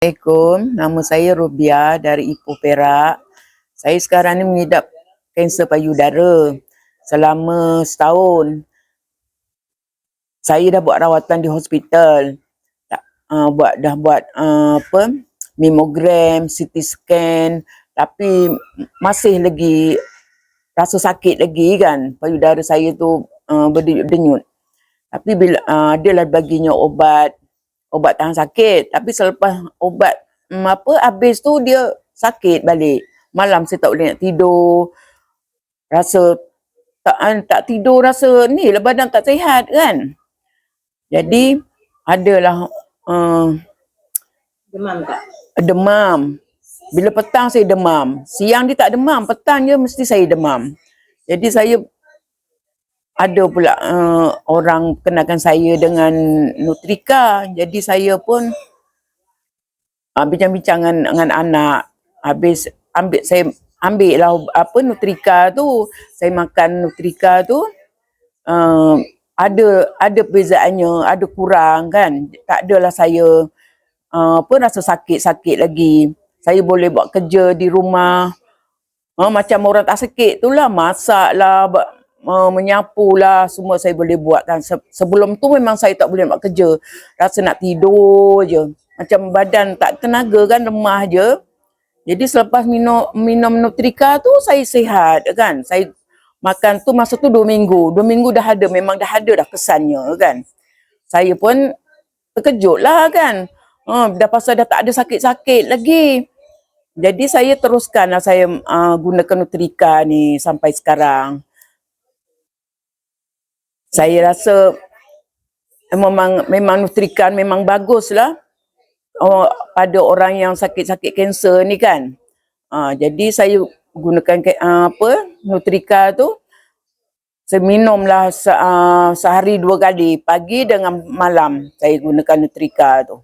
Assalamualaikum, nama saya Rubia dari Ipoh Perak. Saya sekarang ni mengidap kanser payudara selama setahun. Saya dah buat rawatan di hospital. Dah buat mamogram, CT scan, tapi masih lagi rasa sakit lagi kan. Payudara saya tu berdenyut. Tapi bila adalah baginya obat tahan sakit, tapi selepas obat habis tu dia sakit balik. Malam saya tak boleh nak tidur, rasa tak tidur, rasa ni lah badan tak sihat kan. Jadi adalah demam. Bila petang saya demam, siang dia tak demam, petang je mesti saya demam. Jadi saya ada pula orang kenalkan saya dengan Nutrika. Jadi saya pun bincang-bincang dengan anak. Habis saya ambil lah Nutrika tu. Saya makan Nutrika tu, ada perbezaannya, ada kurang kan. Tak adalah saya rasa sakit-sakit lagi. Saya boleh buat kerja di rumah macam orang tak sakit tu lah, masak lah, menyapu lah, semua saya boleh buat kan. Sebelum tu memang saya tak boleh buat kerja, rasa nak tidur je, macam badan tak tenaga kan, lemah je. Jadi selepas minum Nutrika tu saya sihat kan. Saya makan tu masa tu 2 minggu memang dah ada dah kesannya kan. Saya pun terkejut lah kan, dah pasal dah tak ada sakit-sakit lagi. Jadi saya teruskanlah saya gunakan Nutrika ni sampai sekarang. Saya rasa memang Nutrika memang baguslah pada orang yang sakit-sakit kanser ni kan. Jadi saya gunakan Nutrika tu. Saya minumlah sehari 2 kali, pagi dengan malam saya gunakan Nutrika tu.